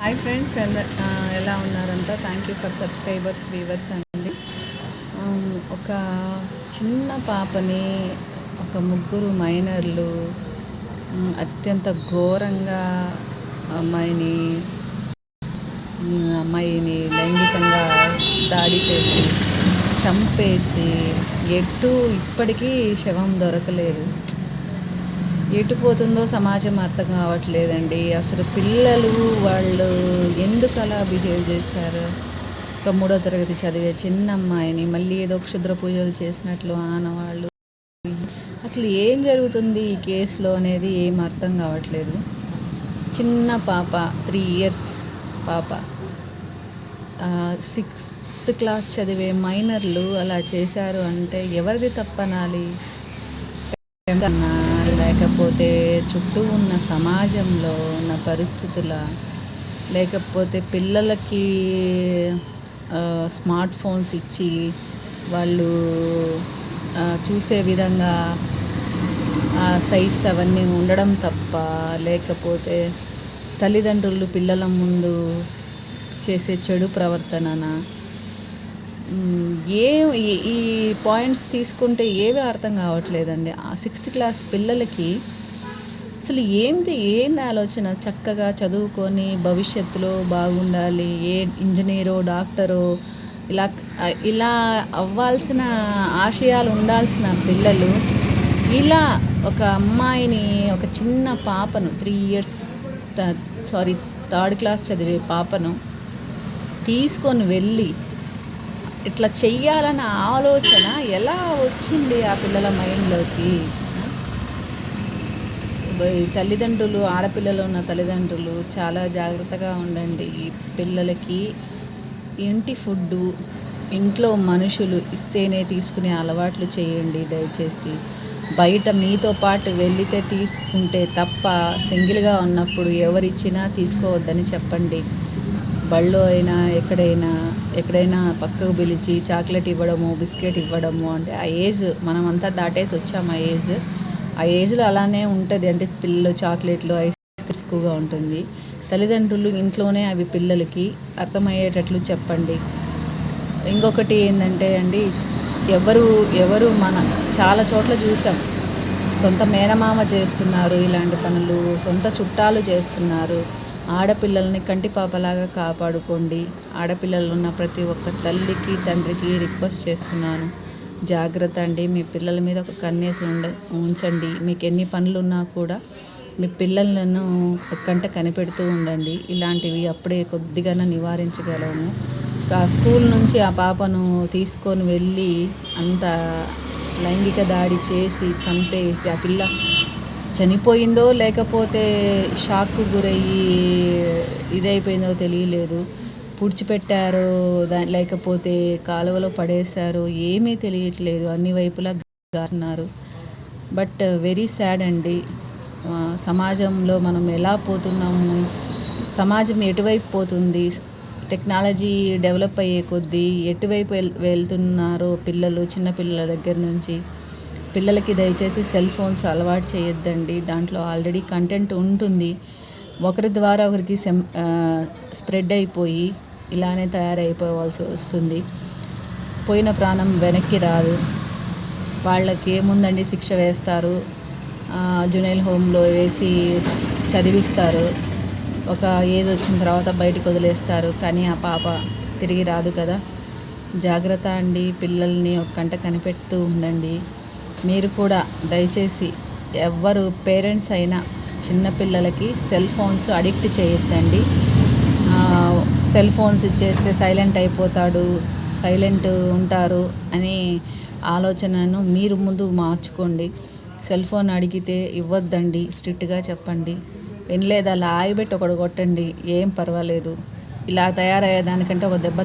Hi friends, ఎలా ఉన్నారంతా? Thank you for subscribers, viewers అండి. ఒక చిన్న పాపని, ఒక ముగ్గురు మైనర్లు అత్యంత ఘోరంగా అమ్మాయిని అమ్మాయిని లైంగికంగా దాడి చేసి చంపేసి ఇప్పటికీ శవం దొరకలేదు. ఎటుపోతుందో సమాజం అర్థం కావట్లేదండి. అసలు పిల్లలు వాళ్ళు ఎందుకు అలా బిహేవ్ చేశారు? ఒక 3వ తరగతి చదివే చిన్న అమ్మాయిని మళ్ళీ ఏదో క్షుద్ర పూజలు చేసినట్లు ఆనవాళ్ళు. అసలు ఏం జరుగుతుంది ఈ కేసులో అనేది ఏం అర్థం కావట్లేదు. చిన్న పాప, 3 years పాప, 6th క్లాస్ చదివే మైనర్లు అలా చేశారు అంటే ఎవరిది తప్పనాలి? లేకపోతే చుట్టూ ఉన్న సమాజంలో ఉన్న పరిస్థితుల, లేకపోతే పిల్లలకి స్మార్ట్ ఫోన్స్ ఇచ్చి వాళ్ళు చూసే విధంగా ఆ సైట్స్ అవన్నీ ఉండడం తప్ప, లేకపోతే తల్లిదండ్రులు పిల్లల ముందు చేసే చెడు ప్రవర్తననా? ఈ పాయింట్స్ తీసుకుంటే ఏవి అర్థం కావట్లేదండి. ఆ 6th క్లాస్ పిల్లలకి అసలు ఏంటి ఆలోచన? చక్కగా చదువుకొని భవిష్యత్తులో బాగుండాలి, ఏ ఇంజనీరో డాక్టరో ఇలా ఇలా అవ్వాల్సిన ఆశయాలు ఉండాల్సిన పిల్లలు ఇలా ఒక అమ్మాయిని, ఒక చిన్న పాపను, 3 years 3rd క్లాస్ చదివే పాపను తీసుకొని వెళ్ళి ఇట్లా చెయ్యాలన్న ఆలోచన ఎలా వచ్చింది ఆ పిల్లల మైండ్లోకి? తల్లిదండ్రులు, ఆడపిల్లలు ఉన్న తల్లిదండ్రులు చాలా జాగ్రత్తగా ఉండండి. ఈ పిల్లలకి ఇంటి ఫుడ్డు, ఇంట్లో మనుషులు ఇస్తేనే తీసుకునే అలవాట్లు చేయండి దయచేసి. బయట మీతో పాటు వెళ్ళితే తీసుకుంటే తప్ప సింగిల్గా ఉన్నప్పుడు ఎవరిచ్చినా తీసుకోవద్దని చెప్పండి. బళ్ళో అయినా ఎక్కడైనా పక్కకు పిలిచి చాక్లెట్ ఇవ్వడము, బిస్కెట్ ఇవ్వడము అంటే ఆ ఏజ్ మనమంతా దాటేసి వచ్చాము. ఆ ఏజ్లో అలానే ఉంటుంది. అంటే పిల్లలు చాక్లెట్లు, ఐస్ క్రీమ్స్ ఎక్కువగా ఉంటుంది. తల్లిదండ్రులు ఇంట్లోనే అవి పిల్లలకి అర్థమయ్యేటట్లు చెప్పండి. ఇంకొకటి ఏంటంటే అండి, ఎవరు మన చాలా చోట్ల చూసాం, సొంత మేనమామ చేస్తున్నారు ఇలాంటి పనులు, సొంత చుట్టాలు చేస్తున్నారు. ఆడపిల్లల్ని కంటిపాపలాగా కాపాడుకోండి. ఆడపిల్లలు ఉన్న ప్రతి ఒక్క తల్లికి, తండ్రికి రిక్వెస్ట్ చేస్తున్నాను, జాగ్రత్త అండి. మీ పిల్లల మీద ఒక కన్నేసి ఉంచండి. మీకు ఎన్ని పనులున్నా కూడా మీ పిల్లలను కంట కనిపెడుతూ ఉండండి. ఇలాంటివి అప్పుడే కొద్దిగా నివారించగలము. స్కూల్ నుంచి ఆ పాపను తీసుకొని వెళ్ళి అంత లైంగిక దాడి చేసి చంపేసి ఆ పిల్ల చనిపోయిందో లేకపోతే షాక్కు గురయ్యి ఇదైపోయిందో తెలియలేదు. పూడ్చిపెట్టారో లేకపోతే కాలువలో పడేశారో ఏమీ తెలియట్లేదు. అన్ని వైపులా గాస్తున్నారు. బట్ వెరీ సాడ్ అండి. సమాజంలో మనం ఎలా పోతున్నాము, సమాజం ఎటువైపు పోతుంది, టెక్నాలజీ డెవలప్ అయ్యే కొద్దీ ఎటువైపు వెళ్తున్నారో పిల్లలు, చిన్నపిల్లల దగ్గర నుంచి. పిల్లలకి దయచేసి సెల్ ఫోన్స్ అలవాటు చేయొద్దండి. దాంట్లో ఆల్రెడీ కంటెంట్ ఉంటుంది. ఒకరి ద్వారా ఒకరికి స్ప్రెడ్ అయిపోయి ఇలానే తయారైపోవాల్సి వస్తుంది. పోయిన ప్రాణం వెనక్కి రాదు. వాళ్ళకి ఏముందండి, శిక్ష వేస్తారు, జునైల్ హోమ్లో వేసి చదివిస్తారు. ఒక ఏజ్ వచ్చిన తర్వాత బయటకు వదిలేస్తారు. కానీ ఆ పాప తిరిగి రాదు కదా. జాగ్రత్త అండి. పిల్లల్ని ఒక కంట కనిపెడుతూ ఉండండి. మీరు కూడా దయచేసి ఎవ్వరు పేరెంట్స్ అయినా చిన్నపిల్లలకి సెల్ ఫోన్స్ అడిక్ట్ చేయొద్దండి. సెల్ ఫోన్స్ ఇచ్చేస్తే సైలెంట్ అయిపోతాడు, సైలెంట్ ఉంటారు అని ఆలోచనను మీరు ముందు మార్చుకోండి. సెల్ ఫోన్ అడిగితే ఇవ్వద్దండి, స్ట్రిక్ట్గా చెప్పండి. వినలేదా, అలా ఆగిపెట్టి ఒకటి కొట్టండి, ఏం పర్వాలేదు. ఇలా తయారయ్యేదానికంటే ఒక దెబ్బ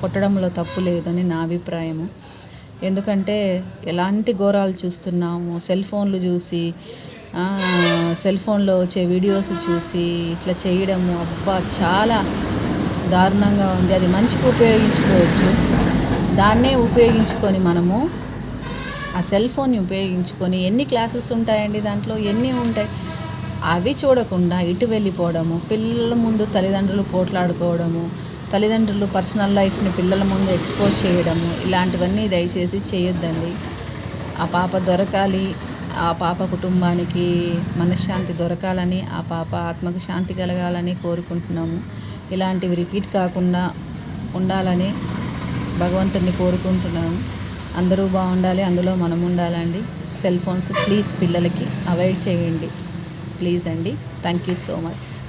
కొట్టడంలో తప్పు లేదని నా అభిప్రాయము. ఎందుకంటే ఎలాంటి ఘోరాలు చూస్తున్నాము. సెల్ ఫోన్లు చూసి, సెల్ ఫోన్లో వచ్చే వీడియోస్ చూసి ఇట్లా చేయడము, అబ్బా చాలా దారుణంగా ఉంది. అది మంచిగా ఉపయోగించుకోవచ్చు. దాన్నే ఉపయోగించుకొని మనము ఆ సెల్ ఫోన్ని ఉపయోగించుకొని ఎన్ని క్లాసెస్ ఉంటాయండి, దాంట్లో ఎన్ని ఉంటాయి. అవి చూడకుండా ఇటు వెళ్ళిపోవడము, పిల్లల ముందు తల్లిదండ్రులు పోట్లాడుకోవడము, తల్లిదండ్రులు పర్సనల్ లైఫ్ని పిల్లల ముందు ఎక్స్పోజ్ చేయడము, ఇలాంటివన్నీ దయచేసి చేయొద్దండి. ఆ పాప దొరకాలి, ఆ పాప కుటుంబానికి మనశ్శాంతి దొరకాలని, ఆ పాప ఆత్మకు శాంతి కలగాలని కోరుకుంటున్నాము. ఇలాంటివి రిపీట్ కాకుండా ఉండాలని భగవంతుడిని కోరుకుంటున్నాము. అందరూ బాగుండాలి, అందులో మనం ఉండాలండి. సెల్ ఫోన్స్ ప్లీజ్ పిల్లలకి అవాయిడ్ చేయండి ప్లీజ్ అండి. Thank you so much.